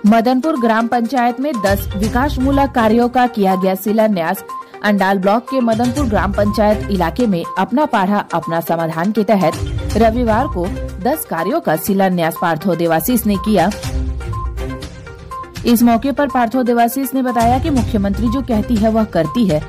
मदनपुर ग्राम पंचायत में 10 विकासमूलक कार्यों का किया गया शिलान्यास। अंडाल ब्लॉक के मदनपुर ग्राम पंचायत इलाके में अपना पाढ़ा अपना समाधान के तहत रविवार को 10 कार्यों का शिलान्यास पार्थो देवाशीष ने किया। इस मौके पर पार्थो देवाशीष ने बताया कि मुख्यमंत्री जो कहती है वह करती है।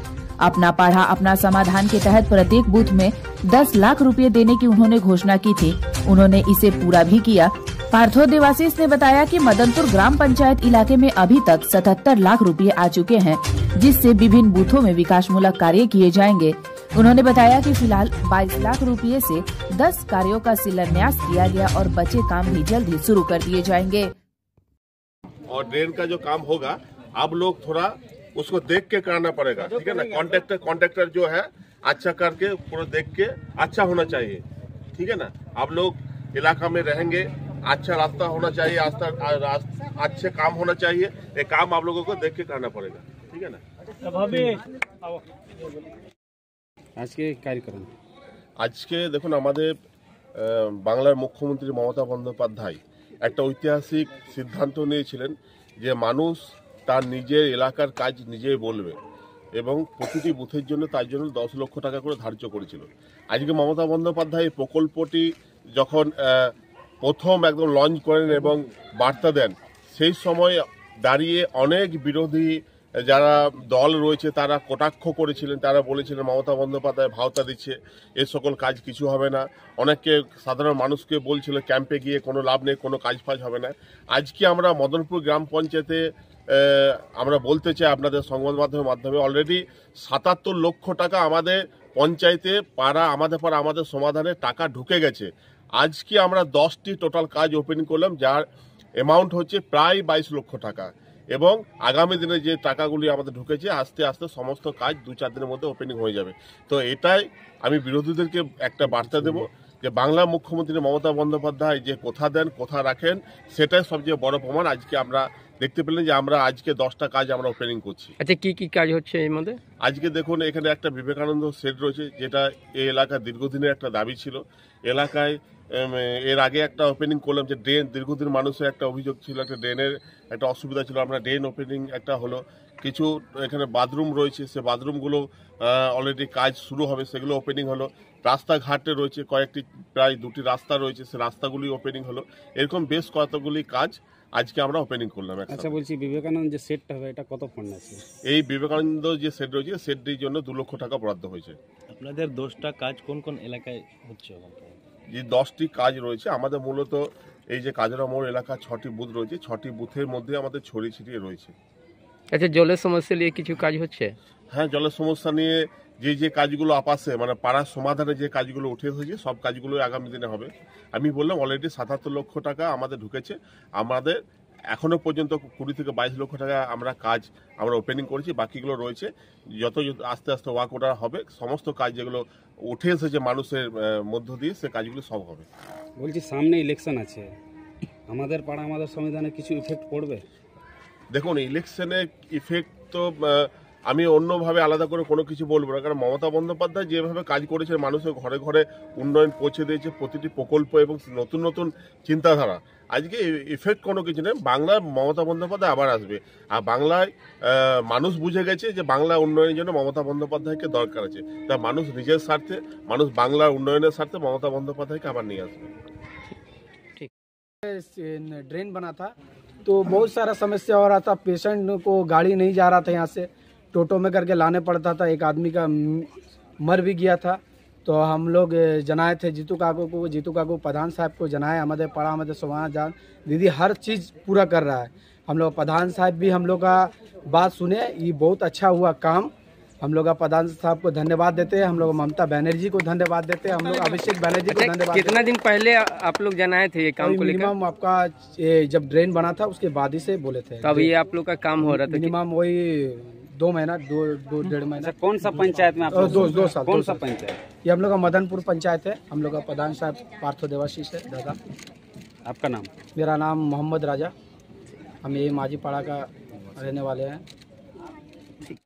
अपना पाढ़ा अपना समाधान के तहत प्रत्येक बूथ में 10 लाख रुपए देने की उन्होंने घोषणा की थी। उन्होंने इसे पूरा भी किया। पार्थो देवाशीष ने बताया कि मदनपुर ग्राम पंचायत इलाके में अभी तक 77 लाख रुपए आ चुके हैं, जिससे विभिन्न बूथों में विकासमूलक कार्य किए जाएंगे। उन्होंने बताया कि फिलहाल 22 लाख रुपए से 10 कार्यों का शिलान्यास किया गया और बचे काम भी जल्द ही शुरू कर दिए जाएंगे। और ड्रेन का जो काम होगा आप लोग थोड़ा उसको देख के कराना पड़ेगा, ठीक है ना। कॉन्ट्रैक्टर जो है अच्छा करके पूरा देख के अच्छा होना चाहिए, ठीक है ना। आप लोग इलाका में रहेंगे, अच्छा रास्ता होना चाहिए, अच्छे काम होना चाहिए। ये काम आप लोगों को देख के करना पड़ेगा, ठीक है ना। आज के कार्यक्रम আজকে দেখুন আমাদের বাংলার মুখ্যমন্ত্রী মমতা বন্দ্যোপাধ্যায় একটা ঐতিহাসিক সিদ্ধান্ত নিয়েছিলেন যে মানুষ তার নিজের এলাকার কাজ নিজেই বলবে এবং প্রতিটি বুথের জন্য তার জন্য 10 লক্ষ টাকা করে ধার্য করেছিল। আজকে মমতা বন্দ্যোপাধ্যায় এই প্রকল্পটি যখন প্রথম একদম লঞ্চ করেন এবং বার্তা দেন, সেই সময় দাঁড়িয়ে অনেক বিরোধী যারা দল রয়েছে তারা কটাক্ষ করেছিলেন। তারা বলেছিলেন মমতা বন্দ্যোপাধ্যায় ভাওতা দিচ্ছে, এ সকল কাজ কিছু হবে না। অনেকে সাধারণ মানুষকে বলছিল ক্যাম্পে গিয়ে কোনো লাভ নেই, কোনো কাজ ফাজ হবে না। আজকে আমরা মদনপুর গ্রাম পঞ্চায়েতে আমরা বলতে চাই আপনাদের সংবাদ মাধ্যমের মাধ্যমে অলরেডি 77 লক্ষ টাকা আমাদের পঞ্চায়েতে আমাদের সমাধানে টাকা ঢুকে গেছে। আজকে আমরা 10টি টোটাল কাজ ওপেনিং করলাম, যার অ্যামাউন্ট হচ্ছে প্রায় 22 লক্ষ টাকা এবং আগামী দিনে যে টাকাগুলি আমাদের ঢুকেছে আস্তে আস্তে সমস্ত কাজ 2-4 দিনের মধ্যে ওপেনিং হয়ে যাবে। তো এটাই আমি বিরোধীদেরকে একটা বার্তা দেব যে বাংলা মুখ্যমন্ত্রী মমতা বন্দ্যোপাধ্যায় যে কথা দেন কথা রাখেন, সেটাই সবচেয়ে বড় প্রমাণ। আজকে আমরা দেখতে পেলেন যে আমরা আজকে 10টা কাজ আমরা ওপেনিং করছি। আচ্ছা, কি কাজ হচ্ছে এর মধ্যে? আজকে দেখুন এখানে একটা বিবেকানন্দ শেড রয়েছে, যেটা এই এলাকার দীর্ঘদিনের একটা দাবি ছিল। এলাকায় এর আগে একটা ওপেনিং করলাম যে ড্রেন, দীর্ঘদিন মানুষের একটা অভিযোগ ছিল, একটা ড্রেনের একটা অসুবিধা ছিল। আমরা ড্রেন ওপেনিং একটা হলো। কিছু এখানে বাথরুম রয়েছে, সে বাথরুমগুলো অলরেডি কাজ শুরু হবে, সেগুলো ওপেনিং হলো। রাস্তাঘাটে রয়েছে কয়েকটি, প্রায় 2টি রাস্তা রয়েছে, সে রাস্তাগুলি ওপেনিং হলো। এরকম বেশ কতগুলি কাজ আজকে আমরা ওপেনিং করলাম। আচ্ছা বলছি, বিবেকানন্দ যে সেটটা হবে এটা কত ফান্ড আছে? এই বিবেকানন্দ যে সেট রয়েছে, সেটটির জন্য 2 লক্ষ টাকা বরাদ্দ হয়েছে। আপনাদের 10টা কাজ কোন কোন এলাকায় হচ্ছে? যে 10টি কাজ রয়েছে আমাদের, মূলত এই যে কাজরা মোড় এলাকা 6টি বুথ রয়েছে, 6টি বুথের মধ্যে আমাদের ছড়িয়ে ছিটিয়ে রয়েছে। আচ্ছা, জলের সমস্যা নিয়ে কিছু কাজ হচ্ছে? হ্যাঁ, জলের সমস্যা নিয়ে যে কাজগুলো আপাসে মানে পাড়ার সমাধানে যে কাজগুলো উঠে এসেছে, সব কাজগুলো আগামী দিনে হবে। আমি বললাম অলরেডি 77 লক্ষ টাকা আমাদের ঢুকেছে। আমাদের এখনো পর্যন্ত 20 থেকে 22 লক্ষ টাকা আমরা ওপেনিং করেছি, বাকিগুলো রয়েছে। যত আস্তে আস্তে ওয়ার্ক অর্ডার হবে, সমস্ত কাজ যেগুলো উঠে এসেছে মানুষের মধ্য দিয়ে, সে কাজগুলো সব হবে। বলছি, সামনে ইলেকশন আছে, আমাদের পাড়া আমাদের সংবিধানে কিছু ইফেক্ট পড়বে? দেখুন, ইলেকশনের ইফেক্ট তো আমি অন্যভাবে আলাদা করে কোনো কিছু বলবো না, কারণ মমতা বন্দ্যোপাধ্যায় যেভাবে কাজ করেছে, মানুষের ঘরে ঘরে উন্নয়ন পৌঁছে দিয়েছে, প্রতিটি প্রকল্প এবং নতুন নতুন চিন্তাধারা। আজকে ইফেক্ট কোনো কিছু নেই। বাংলার মমতা বন্দ্যোপাধ্যায় আবার আসবে। আর বাংলায় মানুষ বুঝে গেছে যে বাংলা উন্নয়নের জন্য মমতা বন্দ্যোপাধ্যায়কে দরকার আছে। তা মানুষ নিজের স্বার্থে, মানুষ বাংলার উন্নয়নের স্বার্থে মমতা বন্দ্যোপাধ্যায়কে আবার নিয়ে আসবে। ड्रेन बना था तो बहुत सारा समस्या हो रहा था। पेशेंट को गाड़ी नहीं जा रहा था, यहाँ से टोटो में करके लाने पड़ता था। एक आदमी का मर भी गया था। तो हम लोग जनाए थे जीतू काकू प्रधान साहब को जनाए। हमारे पड़ा हमारे सोहाना जान दीदी हर चीज़ पूरा कर रहा है। हम लोग प्रधान साहब भी हम लोग का बात सुने, ये बहुत अच्छा हुआ काम। हम लोग प्रधान साहब को धन्यवाद देते हैं, हम लोग ममता बनर्जी को धन्यवाद देते हैं, हम लोग अभिषेक बनर्जी को धन्यवाद। कितना दिन पहले आप लोग जनाए थे ये काम को लेकर? मिनिमम आपका जब ड्रेन बना था उसके बाद ही से बोले थे। तब ये आप लोग का काम हो रहा था? मिनिमम वही 2 महीना, 2-1.5 महीना। कौन सा पंचायत में? 2 साल। कौन सा पंचायत? ये हम लोग का मदनपुर पंचायत है। हम लोग का प्रधान साहब पार्थो देवाशीष है। दादा, आपका नाम? मेरा नाम मोहम्मद राजा। हम ये माझी पाड़ा का रहने वाले हैं।